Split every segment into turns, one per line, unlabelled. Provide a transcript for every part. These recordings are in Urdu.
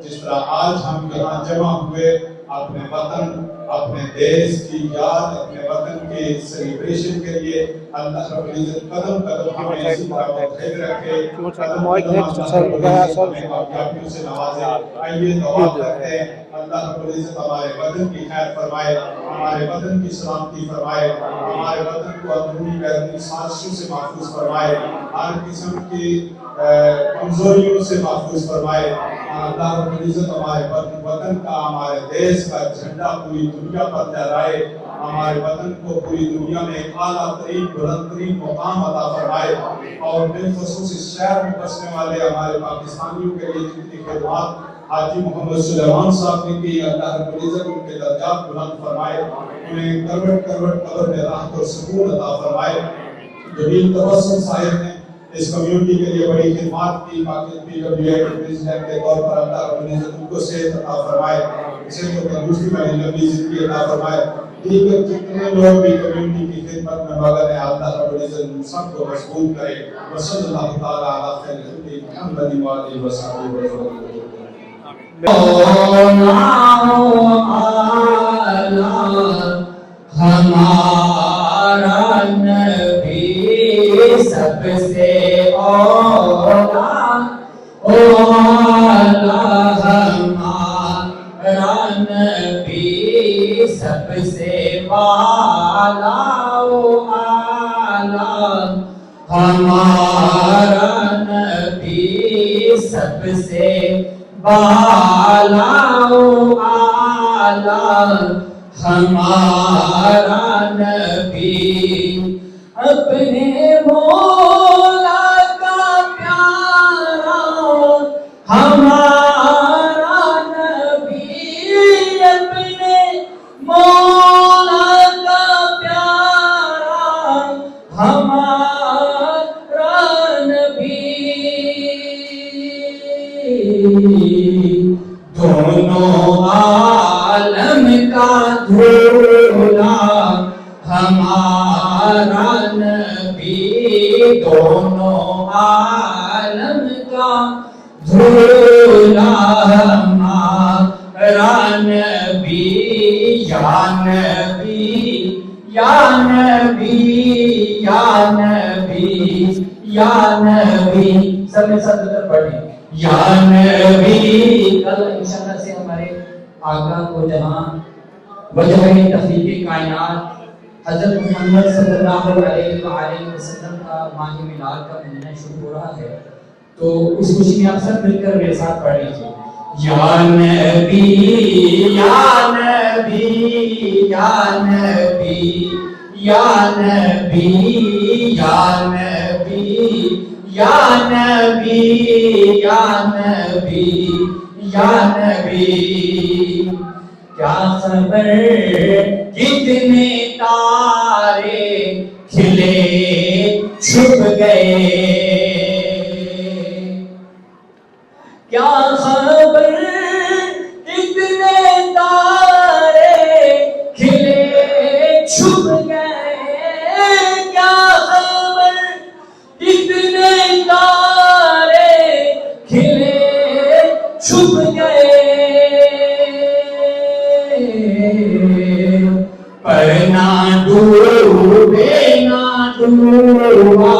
جس طرح آج ہم یہاں جمع ہوئے اپنے وطن، اپنے دیش کی یاد، اپنے وطن کے سیلیبریشن کے لیے، اللہ رب العزت قدم قدم ہمیں اسی طرح متحد رکھے، قدم قدم اللہ رب العزت ہمیں کامیابیوں سے نوازے۔ آئیے دعا کرتے ہیں اللہ رب العزت ہمارے وطن کی خیر فرمائے، ہمارے وطن کی سلامتی فرمائے، ہمارے وطن کو اندرونی بیرونی سازشوں سے محفوظ فرمائے، ہر قسم کی کمزوریوں سے محفوظ فرمائے۔ اللہ رب العزت ہمارے وطن کا، ہمارے دیش کا جھنڈا پوری دنیا پر لہرائے، ہمارے وطن کو پوری دنیا میں اعلیٰ ترین بلند ترین مقام عطا فرمائے، اور بالخصوص اس شہر میں بسنے والے ہمارے پاکستانیوں کے لیے جتنی خدمات حاجی محمد سلیمان صاحب نے کی، اللہ رب العزت ان کے درجات بلند فرمائے، انہیں کروٹ کروٹ قبر میں راحت اور سکون عطا فرمائے۔ جمیل تبسم صاحب نے اس کمیونٹی کے لیے بڑی خدمات کی، پی ڈبلیو اے کے پریزیڈنٹ کے طور پر اللہ رب العزت ان کو صحت عطا فرمائے، صحت و تندرستی والی لمبی زندگی عطا فرمائے۔ دیگر جتنے لوگ بھی کمیونٹی کی خدمت میں مگن ہیں، اللہ رب العزت ان سب کو مضبوط کرے۔ وصلی اللہ تعالیٰ علی خیر خلقہ محمد وآلہ وصحبہ وسلم۔
ہمارا نبی سب سے اولا، ہمارا نبی سب سے والا، ہمارا نبی سب سے بالا ہمارا نبی اپنے مولا کا پیارا، ہمارا نبی اپنے مولا کا پیارا، ہمارا نبی دونوں عالم کا دھولا، ہمارا نبی دونوں عالم کا دھولا، ہمارا نبی یا نبی یا نبی یا نبی یا نبی، سب نے ساتھ مل پڑھیں یا نبی۔ کل انشاءاللہ سے ہمارے آقا کو جہاں وجہ تخلیق کائنات حضرت محمد صلی اللہ علیہ وآلہ وسلم کا ماہ میلاد کا مہینہ شروع ہو رہا ہے، تو اس خوشی میں آپ سب مل کر میرے ساتھ پڑھ لیجیے یا نبی یا نبی یا نبی یا نبی یا نبی یا نبی یا نبی یا نبی، کیا خبر کتنے تارے کھلے چھپ گئے، کیا خبر کتنے تارے کھلے چھپ گئے، کیا خبر کتنے تارے کھلے چھپ گئے، پر نہ ڈوبے نہ ڈوبا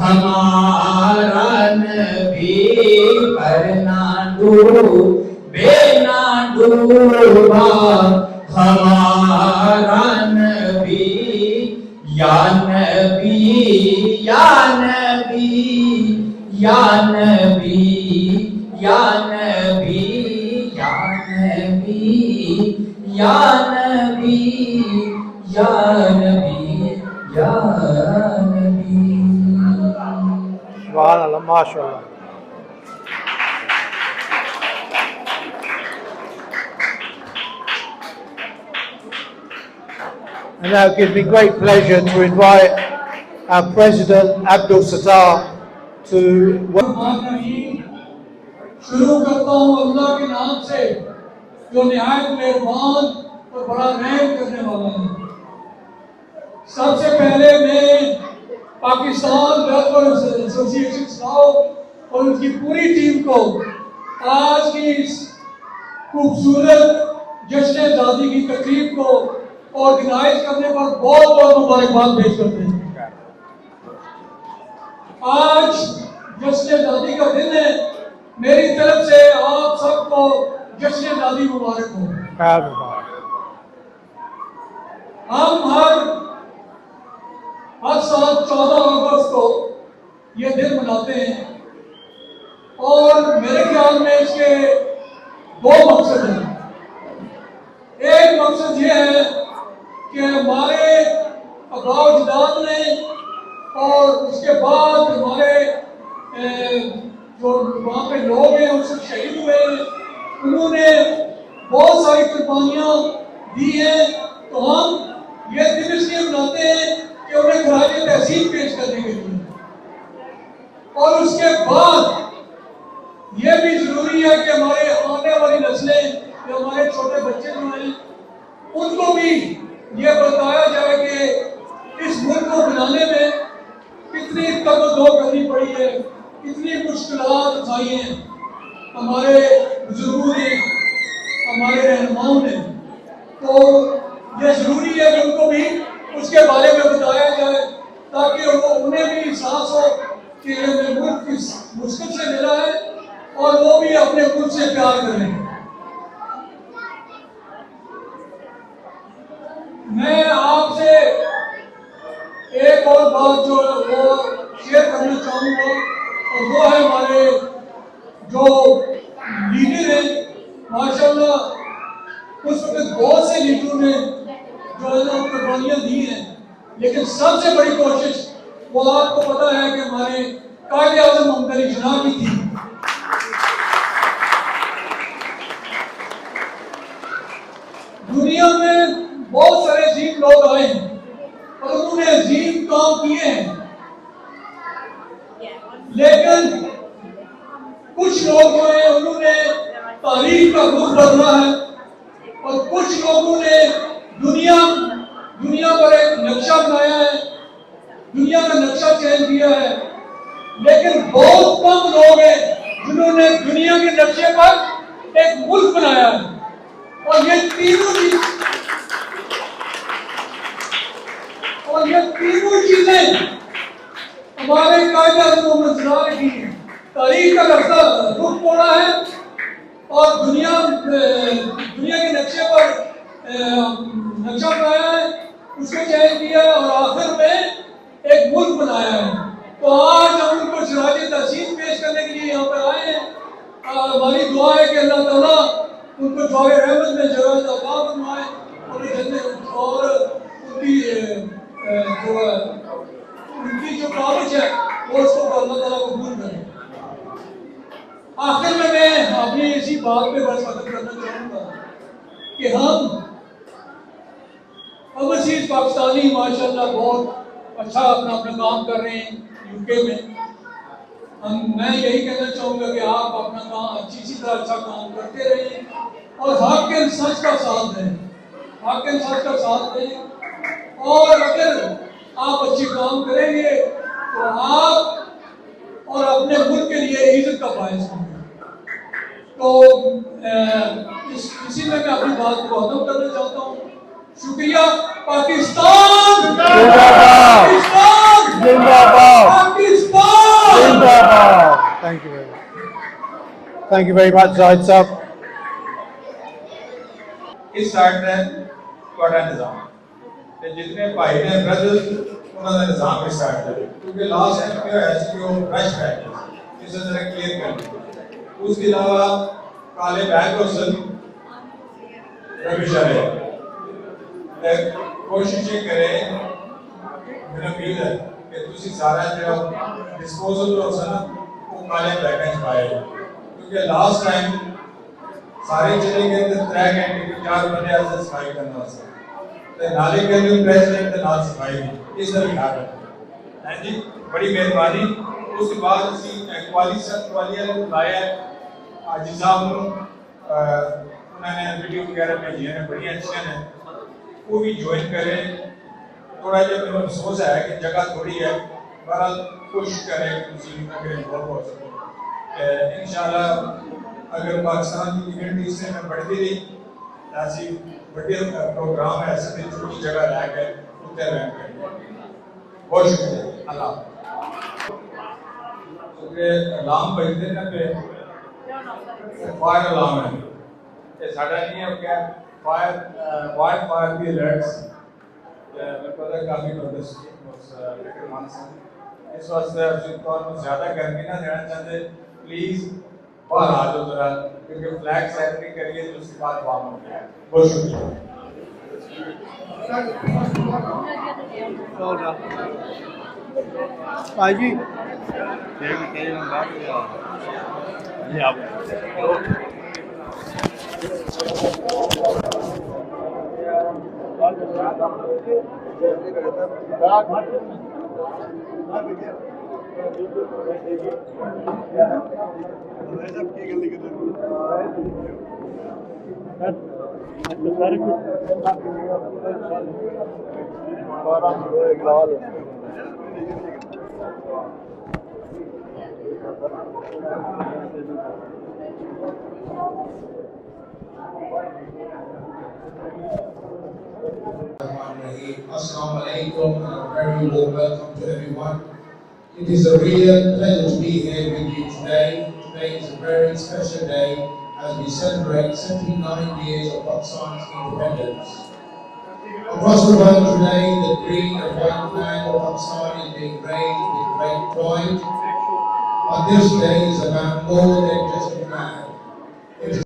ہمارا نبی، پر نہ ڈوبے نہ ڈوبا ہمارا نبی، یا نبی یا نبی یا نبی یا نبی یا نبی یا نبی یا نبی یا نبی۔
سبحان اللہ، ماشاء اللہ۔ And now it gives me great pleasure to invite our President Abdul Sattar to.
شروع کرتا ہوں اللہ کے نام سے جو نہایت مہربان اور بڑا رحم کرنے والا ہے۔ سب سے پہلے میں پاکستان ریڈ کراس ایسوسی ایشن اسٹاف اور ان کی پوری ٹیم کو آج کی اس خوبصورت جشن آزادی کی تقریب کو آرگنائز کرنے پر بہت بہت مبارکباد پیش کرتے ہیں۔ آج جشن آزادی کا دن ہے، میری طرف سے آپ سب کو جشن آزادی مبارک ہو۔ ہم ہر سال 14 اگست کو یہ دن مناتے ہیں اور میرے خیال میں اس کے دو مقصد ہیں۔ ایک مقصد یہ ہے کہ ہمارے آباء و اجداد نے اور اس کے بعد ہمارے جو وہاں پہ لوگ ہیں اس سے شہید ہوئے ہیں، انہوں نے بہت ساری قربانیاں دی ہیں، تو ہم یہ دن اس لیے مناتے ہیں کہ انہیں خراج تحسین پیش کرنے کے لیے۔ اور اس کے بعد یہ بھی ضروری ہے کہ ہمارے آنے والی نسلیں جو ہمارے چھوٹے بچے جو ہیں ان کو بھی یہ بتایا جائے کہ اس ملک کو بنانے میں کتنی تگ و دو کرنی پڑی ہے، کتنی مشکلات اٹھائی ہیں ہمارے بزرگوں نے، ہمارے رہنماؤں نے۔ تو یہ ضروری ہے کہ ان کو بھی اس کے بارے میں بتایا جائے تاکہ انہیں بھی احساس ہو کہ یہ ملک کس مشکل سے ملا ہے اور وہ بھی اپنے ملک سے پیار کریں۔ میں آپ سے ایک اور بات جو ہے وہ شیئر کرنا چاہوں گا، اور وہ ہے ہمارے جو لیڈر ہیں ماشاءاللہ، اس وقت بہت سے لیڈروں نے جو ہے نا قربانیاں دی ہیں، لیکن سب سے بڑی کوشش وہ آپ کو پتہ ہے کہ ہمارے قائد اعظم محمد علی جناح کی تھی۔ دنیا میں بہت سارے عظیم لوگ آئے ہیں اور انہوں نے عظیم کام کیے ہیں، لیکن کچھ لوگ جو ہیں انہوں نے تاریخ کا رخ بدلا ہے اور کچھ لوگوں نے دنیا پر ایک نقشہ بنایا ہے، دنیا کا نقشہ چین کیا ہے، لیکن بہت کم لوگ ہیں جنہوں نے دنیا کے نقشے پر ایک ملک بنایا ہے۔ اور یہ تینوں چیزیں ہمارے قائد اعظم محمد جناح نے کی ہیں۔ تاریخ کا رخ موڑا ہے اور دنیا کے نقشے پر نقشہ بنایا ہے، اس کو چین کیا ہے اور آخر میں ایک ملک بنایا ہے۔ تو آج ہم ان کو خراج تحسین پیش کرنے کے لیے یہاں پر آئے ہیں۔ ہماری دعا ہے کہ اللہ تعالیٰ ان کو جوائے رحمت میں جگہ عطا فرمائے اور ان کی جو کاوش ہے وہ اس کو اللہ تعالیٰ قبول کرے۔ آخر میں اپنی اسی بات پہ بس ختم کرنا چاہوں گا کہ ہم اوورسیز پاکستانی ماشاءاللہ بہت اچھا اپنا کام کر رہے ہیں UK میں۔ میں یہی کہنا چاہوں گا کہ آپ اپنا کام اسی طرح اچھا کام کرتے رہیں اور حق کے سچ کا ساتھ دیں، حق کے سچ کا ساتھ دیں، اور اگر آپ اچھے کام کریں گے تو آپ اور اپنے ملک کے لیے عزت کا باعث ہوں گے۔ تو اسی میں اپنی بات کو ختم کرنا چاہتا ہوں۔ شکریہ۔ پاکستان زندہ باد، پاکستان زندہ باد، پاکستان زندہ باد۔
Thank you very much. Thank you very much, Zahid Saab.
Us side نے تھوڑا نظام تے جتنے بھائی نے بردرز انہوں نے نظام اس سائڈ دے کیونکہ لاسٹ ٹائم کیا ہے کہ وہ رش ہے اس طرح کلیئر کرنا۔ اس کے علاوہ کالے بیگ حسن ربی شاہ کوشش یہ کریں، میرا امید ہے کہ تسی سارا جو ڈسپوزل ہو سنا وہ کالے بیگ پائے، کیونکہ لاسٹ ٹائم سارے چلے گئے تو 3 گھنٹے کی 4 بندے ایسے صفائی کرنا ہو سکتا ہے، نالے کے لیے پریزیڈنٹ نال صفائی اس طرح خیال رکھیں۔ ہاں جی بڑی مہربانی۔ اس کے بعد اسی والیہ نے بلایا ہے حاجی صاحب انہوں نے ویڈیو وغیرہ بھیجی ہیں بڑی اچھے ہیں، وہ بھی جوائن کریں۔ تھوڑا جا میرا افسوس ہے کہ جگہ تھوڑی ہے، بہرحال کوشش کریں کہ اگر انوالو ہو سکے۔ انشاءاللہ اگر پاکستان کی یونٹی اس میں بڑھتی رہی ایسی بڑے پروگرام ایسے چھوٹی جگہ رہ گئے اتنے رہ گئے. بہت شکریہ. اللہ اعلان بجتے نا پہ فائر الارم ہے یہ ساڈا نہیں ہے کہ فائر وائلڈ فائر کی الرٹس میرے پتہ کافی نوٹس اس واسطے ارشد کور کو زیادہ گرمی نہ دینا چاہتے پلیز باہر آ جاؤ ذرا کیونکہ فلیگ سیریمنی کریے تو اس کے بعد وہاں ہو گیا. بہت شکریہ.
Baiji.
Assalamu alaikum and a very warm welcome to everyone. It is a real pleasure to be here with you today. Today is a very special day as we celebrate 79 years of Pakistan's independence. Across the world today, the green and white flag of Pakistan is being raised with great pride. But this day is about more than just a flag. It is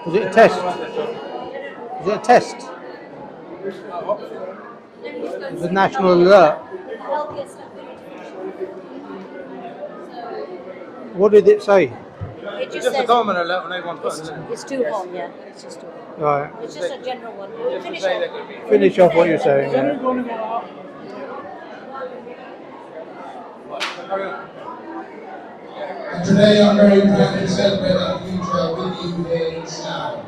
Was it a test? Was it a test? The national alert. What did it say?
It just says
government alert when everyone puts it.
it's too hot, yeah. It's just too hot.
Right.
It's just a general one. We'll finish off.
Finish off what you're saying. Yeah.
And today I'm very proud to celebrate our future with you here in Slough.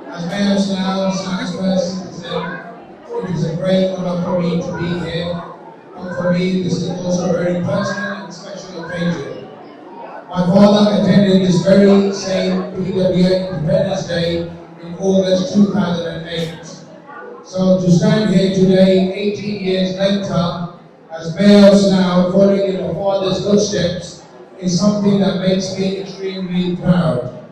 As Mayor of Slough, Slough's first citizen, it is a great honour for me to be here. And for me, this is also a very personal and special occasion. My father attended this very same PWA Independence Day in August 2008. So to stand here today, 18 years later, as Mayor of Slough, following in my father's footsteps, is something that makes me extremely proud.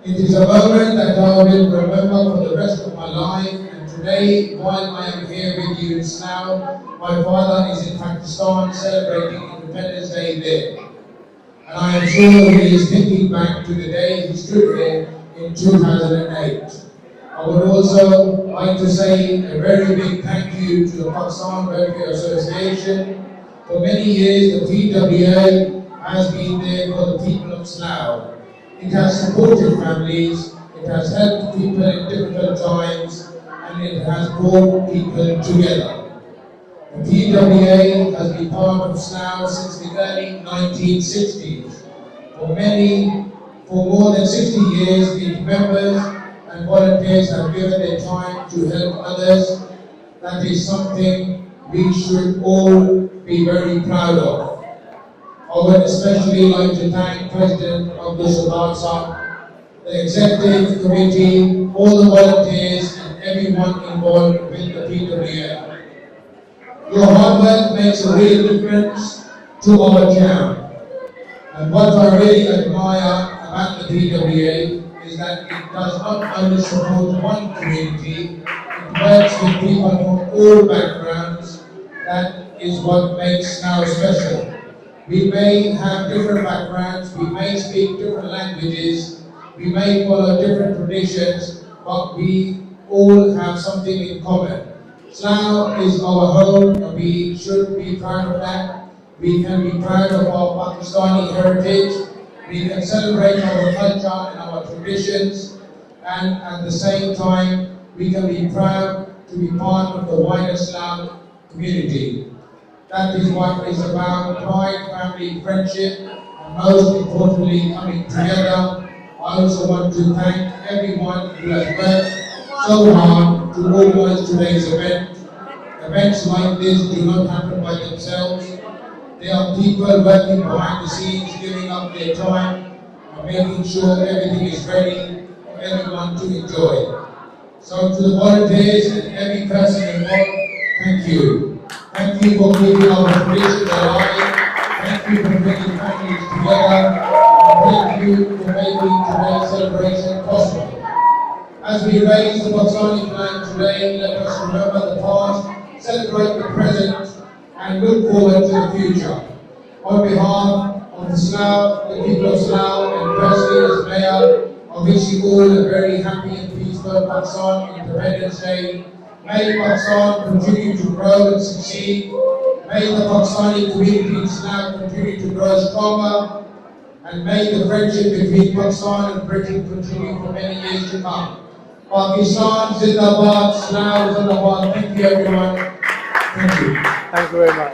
It is a moment that I will remember for the rest of my life, and today, while I am here with you in Slough, my father is in Pakistan celebrating Independence Day there. And I am sure he is thinking back to the day he stood here in 2008. I would also like to say a very big thank you to the Pakistan Welfare Association. For many years, the PWA has been there for the people of Slough. It has supported families, it has helped people in difficult times, and it has brought people together. The PWA has been part of Slough since the early 1960s. For more than 60 years, its members and volunteers have given their time to help others. That is something we should all be very proud of. I would especially like to thank President Abdul Sattar Sahib, the executive committee, all the volunteers and everyone involved with the PWA. Your hard work makes a real difference to our town. And what I really admire about the PWA is that it does not only support one community, it works with people from all backgrounds. That is what makes Slough special. We may have different backgrounds, we may speak different languages, we may follow different traditions, but we all have something in common. Slough is our home and we should be proud of that. We can be proud of our Pakistani heritage, we can celebrate our culture and our traditions, and at the same time, we can be proud to be part of the wider Slough community. That is what it's about: pride, family, friendship, and most importantly, coming together I also want to thank everyone who has worked so hard to organize today's event. Events like this do not happen by themselves. There are people working behind the scenes, giving up their time and making sure everything is ready for everyone to enjoy. So to the volunteers and every person involved, thank you. Thank you for keeping our traditions alive. Thank you for bringing families together. And thank you for making today's celebration possible. As we raise the Pakistani flag today, let us remember the past, celebrate the present, and look forward to the future. On behalf of the Slough, the people of Slough, and personally as Mayor, I wish you all a very happy and peaceful Pakistan Independence Day. May Pakistan continue to grow and succeed. May the Pakistani community in Slough continue to grow stronger. And may the friendship between Pakistan and Britain continue for many years to come. Pakistan Zindabad, Slough Zindabad. Thank you everyone. Thank you.
Thank you very much.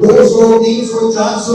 200, 300, 400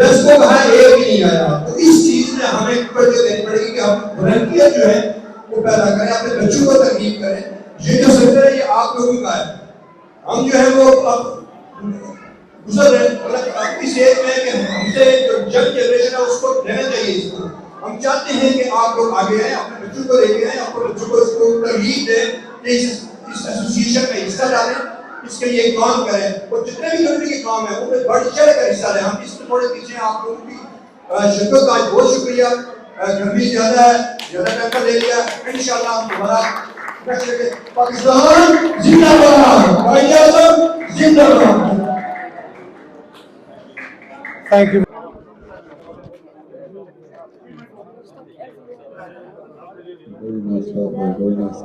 10 کو کہا ایک بھی نہیں آیا. تو اس چیز میں ہمیں توجہ دینی پڑے گی کہ ہم والنٹیئر جو ہے وہ پیدا کریں, اپنے بچوں کو ترغیب کریں. یہ جو سیکٹر ہے یہ آپ لوگوں کا ہے. ہم جو ہے وہ اب گزر رہے ہیں اس ایج میں کہ ہم سے جو جنگ جنریشن ہے اس کو لینا چاہیے. اس کو ہم چاہتے ہیں کہ آپ لوگ آگے آئیں, اپنے بچوں کو لے کے آئیں, اپنے بچوں کو اس کو ترغیب دیں کہ اس ایسوسیشن میں حصہ ڈالیں, اس کے لیے کام کریں, اور جتنے بھی کمیونٹی کے کام ہیں ان میں بڑھ چڑھ کر حصہ لیں. ہم اس میں تھوڑے پیچھے ہیں, آپ لوگوں کی شرکت کا آج بہت شکریہ. گرمی زیادہ ہے, زیادہ ٹائم کا لے لیا, انشاءاللہ ہم دوبارہ پاکستان زندہ باد, قائد اعظم زندہ باد.
Thank you.
Very nice, very nice.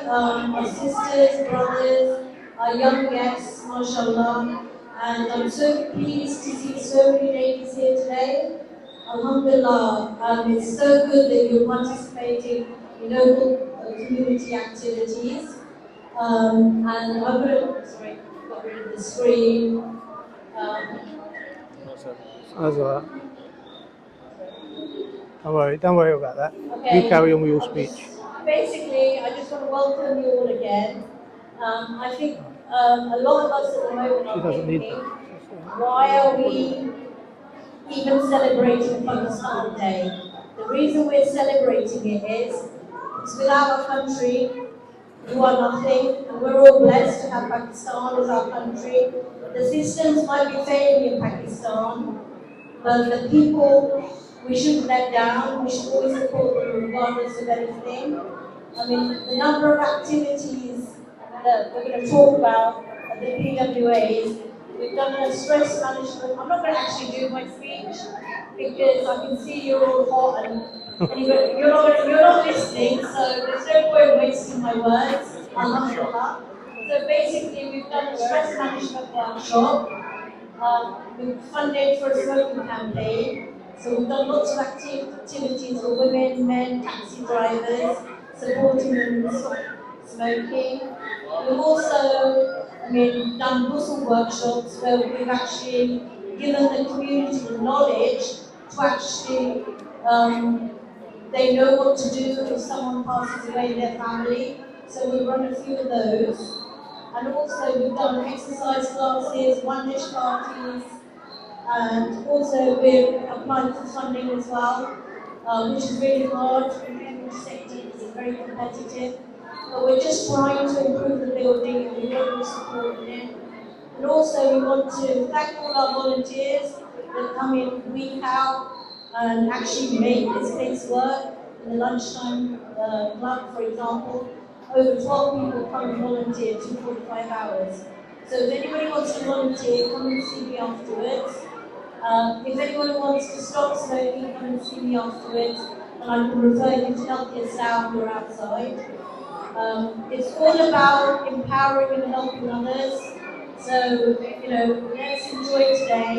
Our sisters, brothers, our young guests, mashallah, and I'm so pleased to see so many ladies here today. Alhamdulillah, it's so good that you're participating in local community activities. And I'm going to, sorry, got rid of the screen.
That's all right. Don't worry about that.
Okay.
You carry on with your speech.
Basically, I just want to welcome you all again. I think a lot of us at the moment
She
are
doesn't need
thinking,
that.
why are we even celebrating Pakistan Day? The reason we're celebrating it is because without our country, you are nothing, and we're all blessed to have Pakistan as our country. The systems might be failing in Pakistan, but the people, we shouldn't let down. We should always support them regardless of anything. I mean, the number of activities that we're going to talk about at the PWAs, we've done a stress management. I'm not going to actually do my speech because I can see you're all hot and you're not listening, so there's no point wasting my words. Alhamdulillah. So basically, we've done a stress management workshop. We've funded for a smoking campaign. So we've done lots of activities for women, men, taxi drivers, supporting them with smoking. We've also, done ghusl workshops where we've actually given the community the knowledge to actually, they know what to do if someone passes away in their family. So we've run a few of those. And also we've done exercise classes, one-dish parties, and also we're applying for funding as well, which is really hard. The community sector is very competitive. But we're just trying to improve the building and we want your support in it. And also we want to thank all our volunteers that come in week out and actually make this place work. In the lunchtime club, for example, over 12 people come and volunteer 245 hours. So if anybody wants to volunteer, come and see me afterwards. If anyone wants to stop smoking, come and see me afterwards, and I can refer you to Healthier Sound or outside. It's all about empowering and helping others. So, let's enjoy today,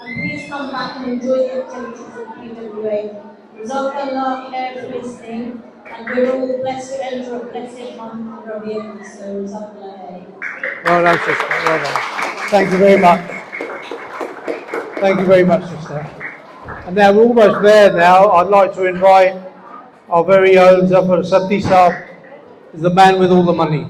and please come back and enjoy the activities at PWA. Jazakallah khair for listening, and we're all blessed to enter a blessed month of Rabiul, so Jazakallah khair.
Well done, sister. Well done. Thank you very much. Thank you very much, sister. And now we're almost there now. I'd like to invite our very own Zafar Sati Saab, is the man with all the money.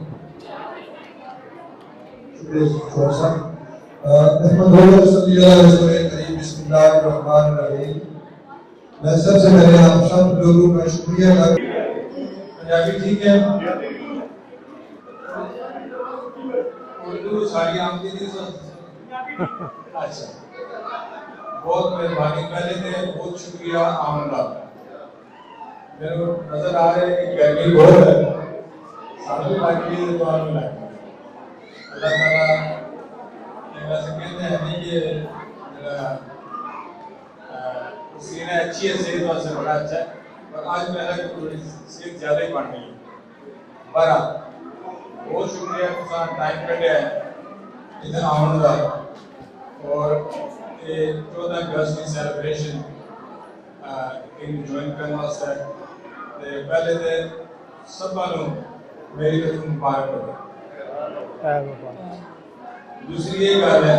میں سب سے پہلے آپ سب لوگوں کا شکریہ ادا پنجابی ٹھیک ہے اردو ساری آپ کی تھی اچھا بہت مہربانی پہلے سے بہت شکریہ آمدہ میرے کو نظر آ رہا ہے کہ گرمی بہت ہے سارے باقی دعا میں لائے اللہ تعالیٰ ویسے کہتے ہیں نہیں کہ سینہ اچھی ہے صحت سے بڑا اچھا ہے اور آج میرا تھوڑی صحت زیادہ ہی بڑھ گئی ہے بارہ بہت شکریہ کہ ٹائم کٹے ہے ادھر آمن کا
اور 14 اگست کی سیلیبریشن جوائن کرنے واسطے پہلے تو سب والوں میری طرف مبارک ہو. دوسری یہ گل ہے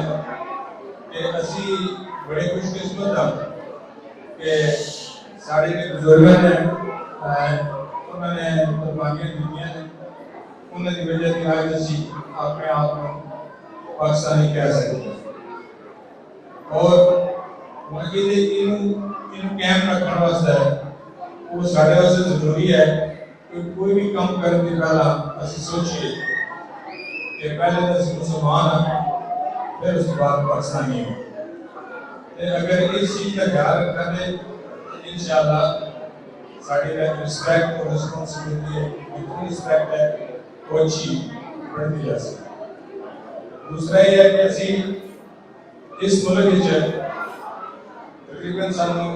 کہ اسی بڑے خوش قسمت ہاں کہ سارے جو بزرگ نے انہوں نے قربانیاں دیتی ہیں انہوں کی وجہ سے آج اسی اپنے آپ کو پاکستانی کہہ سکتے ہیں. اور قائم رکھنے واسطے وہ سارے واسطے ضروری ہے کہ کوئی بھی کام کرنے سے پہلا اسی سوچیے کہ پہلے تو اسی مسلمان ہیں پھر اس کے بعد پاکستانی ہیں. اگر اس چیز کا خیال رکھا دے انشاءاللہ ساری رسپیکٹ اور رسپانسبلٹی ہے جتنی رسپیکٹ ہے وہ اچھی بڑھتی جا سکتی. دوسرا یہ ہے کہ اسی اس ملک تقریباً سانوں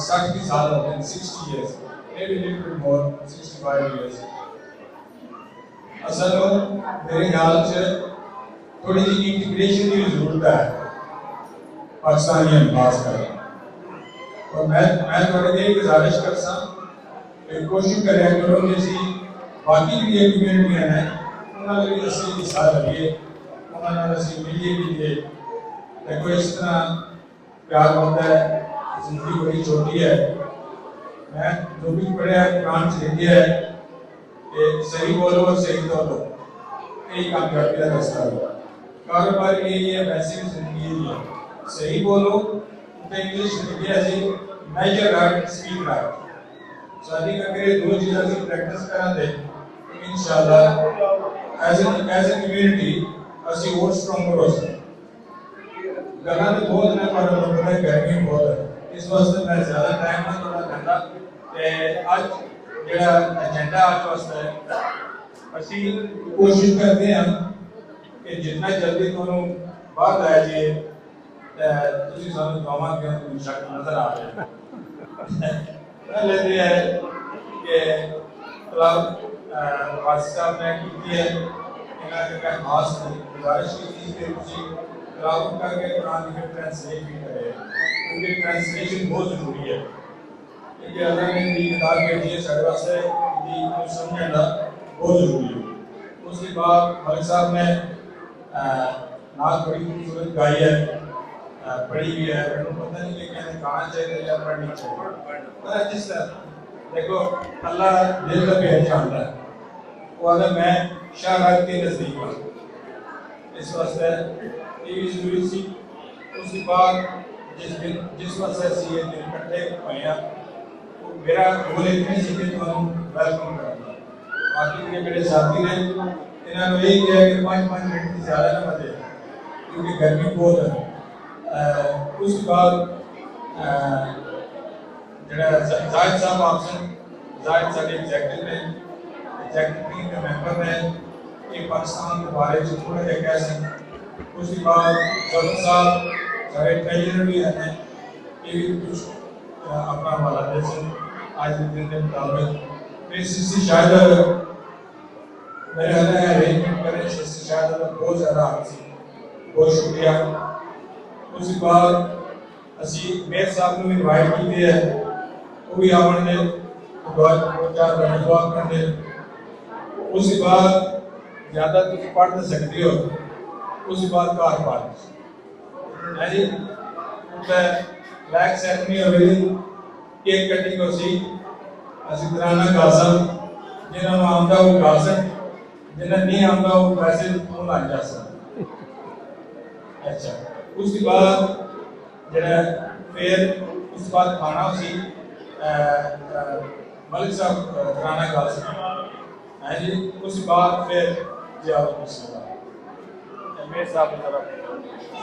60 سال ہو گئے 60 years maybe a little bit more 65 years. اصل میرے خیال سے تھوڑی سی انٹیگریشن کی ضرورت ہے پاکستانی انداز کا. اور میں تھوڑی یہ گزارش کرتا کہ کوشش کریں کرو جیسی باقی بھی یہ کمیونٹیاں ہیں انہوں نے بھی اسی حصہ لگیے انہوں نے اسی ملیے بھی لیے. دیکھو اس طرح پیار ہوتا ہے زندگی بڑی چھوٹی ہے. میں جو بھی پڑھا ہے قرآن سے لکھا ہے کہ صحیح بولو اور صحیح دولو یہی کامیابی کا راستہ ہے. کاروبار کے لیے ویسے بھی زندگی ہے صحیح بولو تو انگلش لکھی ہے میجر رائٹ اسپیک رائٹ. شادی کر کے دو چیزوں کی پریکٹس کرا دے انشاءاللہ ایز اے کمیونٹی اسی اور اسٹرانگر ہو سکتے. گلا تو بہت نے پر پتہ ہے گرمی بہت ہے اس واسطے میں زیادہ ٹائم نہ تھوڑا کرتا کہ آج جڑا ایجنڈا آج واسطے ہے اسی کوشش کرتے ہیں کہ جتنا جلدی تھانوں باہر آیا جائے تسی سانوں دعاواں کے شک نظر آ رہے ہیں. پہلے یہ ہے کہ کلاب واسی صاحب نے کی ہے انہاں نے میں خاص گزارش کی تھی کہ تسی کلاب کر کے قرآن کی ٹرانسلیٹ بھی کرے کیونکہ ٹرانسلیشن بہت ضروری ہے کیونکہ اللہ نے دی کتاب بھیجی ہے سارے واسطے دی کو سمجھنا بہت ضروری ہے. اس کے بعد ملک صاحب نے نعت بڑی خوبصورت گائی ہے پڑھی بھی ہے انہوں پتہ نہیں کہ کہنے کہاں چاہیے یا پڑھنی چاہیے. جس طرح دیکھو اللہ دل کا بھی جانتا ہے وہ اگر میں شاہراہ کے نزدیک ہوں اس واسطے یہ بھی ضروری سی. اس کے بعد جس واسطے سی یہ دن کٹھے ہوئے ہیں میرا گول اتنے سی کہ تمہیں ویلکم کرنا. باقی کے میرے ساتھی نے انہوں نے یہی کیا کہ 5 منٹ کی زیادہ نہ بچے کیونکہ گرمی بہت ہے. اس کے بعد جڑا زاہد صاحب آپشن زاہد صاحب ایگزیکٹو نے ایگزیکٹو ٹیم کے ممبر نے یہ پاکستان کے بارے میں تھوڑا جا کہہ سکیں. اس کے بعد ظفر صاحب سارے ٹریجر بھی ہیں یہ بھی کچھ اپنا حوالہ دے سن آج کے دن کے مطابق. پھر سسٹی شاہدہ میرے حال ہے ارینجمنٹ کریں سسٹی شاہدہ بہت زیادہ آپ سے بہت شکریہ. اس کے بعد اسی میر صاحب نے بھی انوائٹ کی ہے وہ بھی آمن دے دعا کر دے. اس کے بعد زیادہ کچھ پڑھ نہ سکتے ہو. اس کے بعد کار پار جی بلیک سیرمنی ہوئی کیک کٹنگ ہو سی اسی ترانہ گاسن جنہوں آمدہ وہ گاسن جنہوں نہیں آمدہ وہ ویسے فون آ جا سکتے. اچھا اس کے بعد جڑا پھر اس کے بعد کھانا اسی ملک صاحب ترانہ گاسن ہے جی. اس کے بعد پھر زیادہ مسئلہ میرے صاحب کی طرف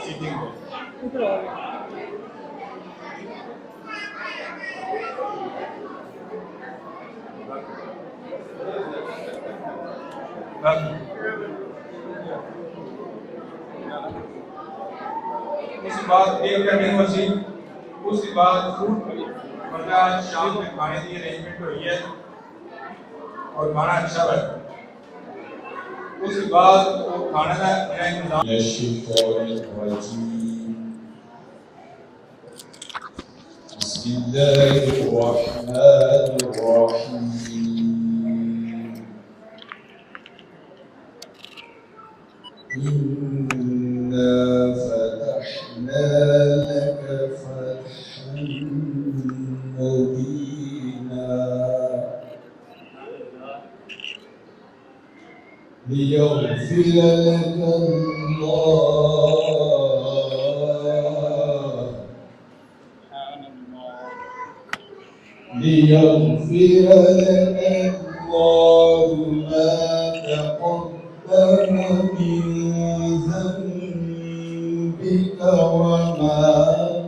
سیٹنگ ہے. اس کے بعد کیک کٹنگ ہو سی. اس کے بعد فوڈ مطلب شام میں کھانے کی ارینجمنٹ ہوئی ہے اور کھانا اچھا ہے. اس کے بعد وہ کھانا کا انتظام بسم الله الرحمن الرحيم إنا فتحنا لك فتحا مبينا ليغفر لك الله ليغفر لك الله ما تقدم من ذنبك وما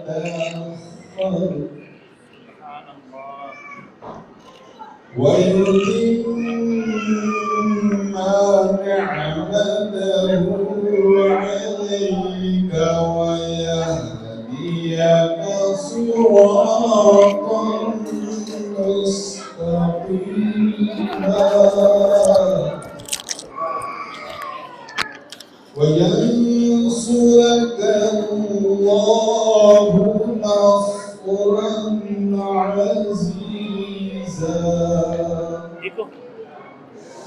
تأخر ويتم نعمته عليك ويهديك صراطا مستقيما وينصرك الله نصرا عزيزا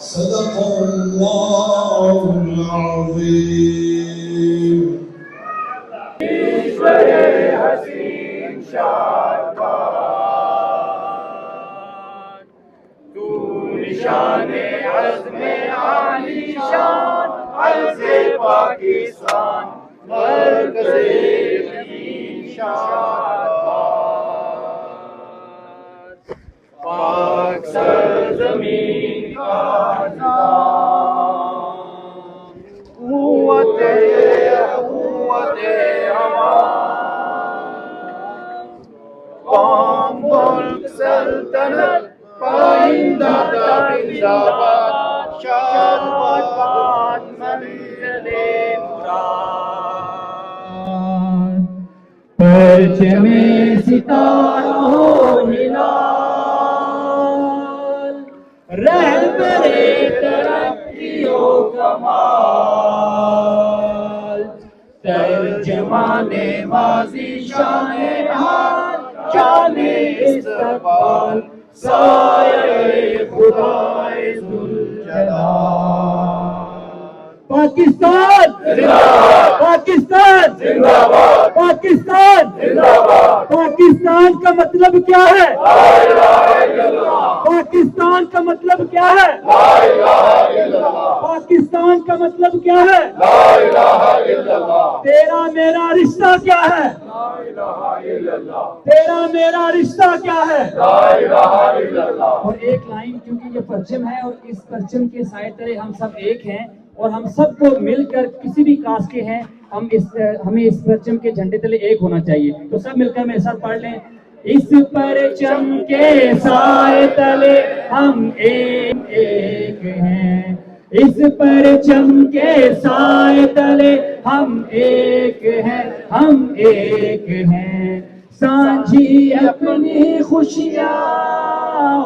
صدق الله العظيم
پرچمِ ستاروں ہلال رہبر ترقی و کمال ترجمان ماضی شان حال شان استقبال سایہ خدائے ذوالجلال پاکستان پاکستان پاکستان پاکستان کا مطلب کیا ہے پاکستان کا مطلب کیا ہے پاکستان کا مطلب کیا ہے تیرا میرا رشتہ کیا ہے تیرا میرا رشتہ کیا ہے اور ایک لائن کیونکہ یہ پرچم ہے اور اس پرچم کے سائے تلے ہم سب ایک ہیں اور ہم سب کو مل کر کسی بھی کاسٹ کے ہیں ہمیں اس پرچم کے جھنڈے تلے ایک ہونا چاہیے تو سب مل کر میرے ساتھ پڑھ لیں اس پرچم کے سائے تلے ہم ایک ہیں اس پرچم کے سائے تلے ہم ایک ہیں ہم ایک ہیں سانجھی اپنی خوشیاں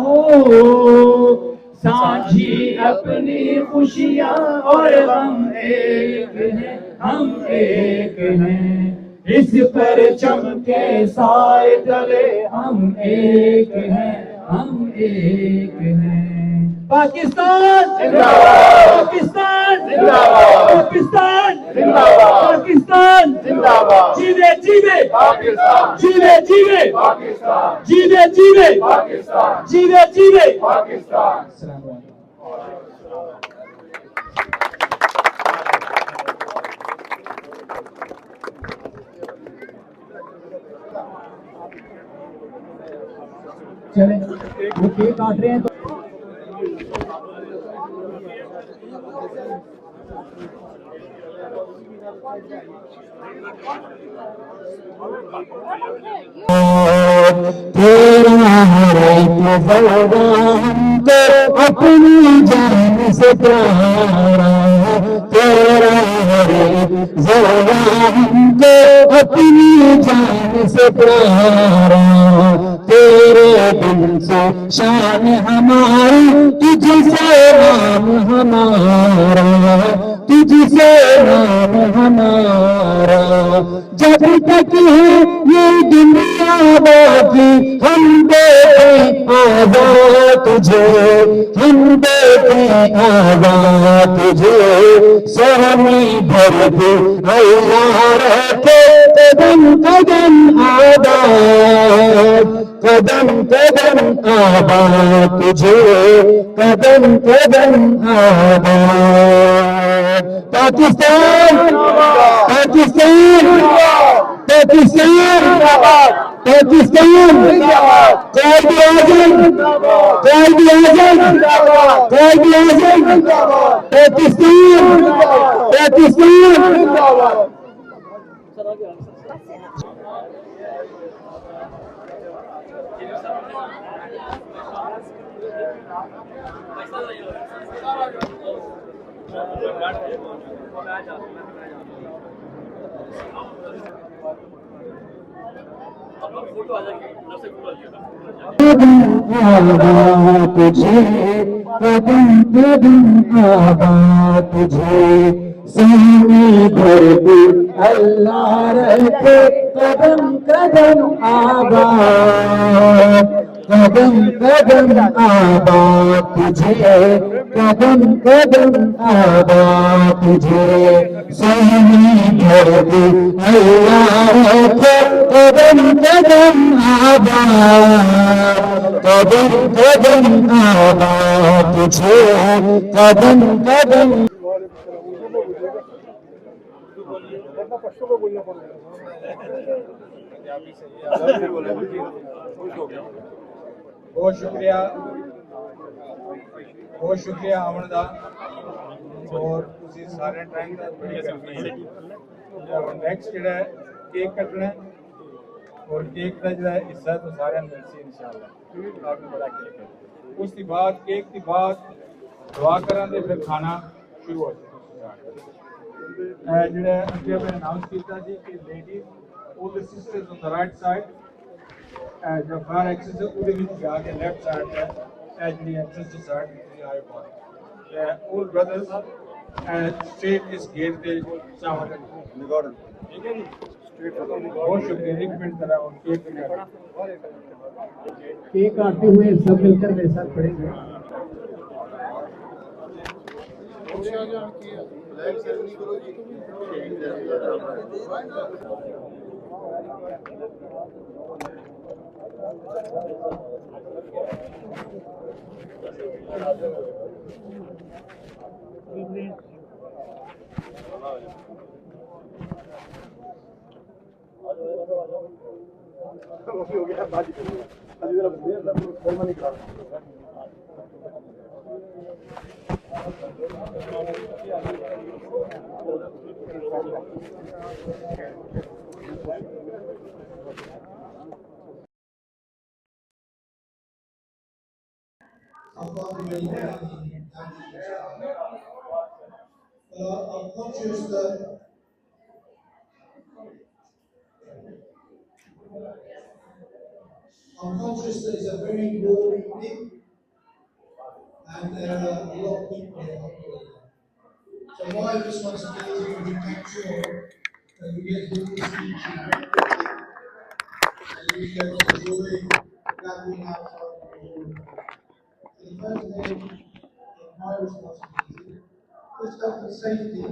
ہو سانجھی اپنی خوشیاں اور ہم ایک ہیں ہم ایک ہیں اس پرچم کے سائے تلے ہم ایک ہیں ہم ایک ہیں پاکستان زندہ باد پاکستان زندہ باد پاکستان زندہ باد پاکستان زندہ باد جیوے جیوے پاکستان جیوے جیوے پاکستان جیوے جیوے پاکستان جیوے جیوے پاکستان السلام علیکم چلیں وہ کیک کاٹ رہے ہیں تو
تیرا ہر ایک ذرہ ہم کو اپنی جان سے پیارا تیرا ہر ایک ذرہ ہم کو اپنی جان سے پیارا تیرے دل سے شان ہماری تجھ سے نام ہمارا تجھ سے نام ہمارا جب تک ہے یہ دنیا باقی ہم دیتے آزاد تجھے ہم دیتے آزاد تجھے سہمی بھر دے اللہ رہتے قدم قدم آباد قدم قدم آباد تجھے قدم قدم آباد پاکستان پاکستان پاکستان پاکستان قائد اعظم قائد اعظم قائد اعظم پاکستان پاکستان تجھے قدم قدم آباد تجھے سامنے بھر دے اللہ رہتے قدم قدم آباد قدم قدم آباد تجھے قدم قدم آباد تجھے سامنے بھر دے اللہ رہتے قدم قدم آباد قدم قدم آباد تجھے قدم قدم
بہت شکریہ آمن دا اور تسی سارے ٹائم دا بڑی مہربانی اور نیکسٹ جڑا ہے کیک کٹنا ہے اور کیک کا جڑا ہے حصہ تو سارے مل سی انشاءاللہ کافی بڑا کیک ہے اس دی بعد کیک دی بعد دعا کران دے پھر کھانا شروع ہو جائے جڑا اگے میں اناؤنس کیتا جی کہ ladies all the sisters on the right side جو فار ایکسس ہے وہ بھی جا کے لیفٹ سائڈ ہے ایجلی ایکسس سائڈ میں آئے پا all brothers straight اس گیٹ کے سامنے نگورن ٹھیک ہے جی بہت شکریہ ایک منٹ ذرا اور
کیک کاٹتے ہوئے سب مل کر میرے ساتھ پڑھیں گے
I'm conscious that it's a very boring thing, and there are a lot of people here. So my responsibility is to make sure that we get good speech and we get enjoy gathering outside the room. So the first thing is my responsibility. Just after safety, is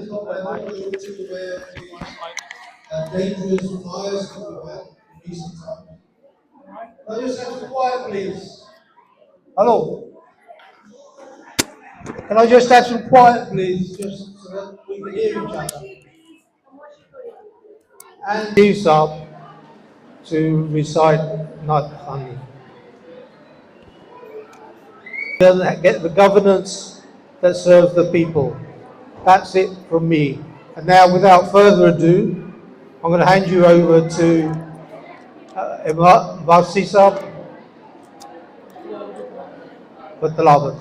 not where I go to where dangerous fires that we've had in recent times. Can I just have some quiet, please?
Hello. Can I just have some quiet, please?
Just so that we can hear each other. And
These up to recite Nat Khani. Then get the governance that serves the people. That's it from me. And now, without further ado, I'm going to hand you over to Vasi Sahab for Tilawat.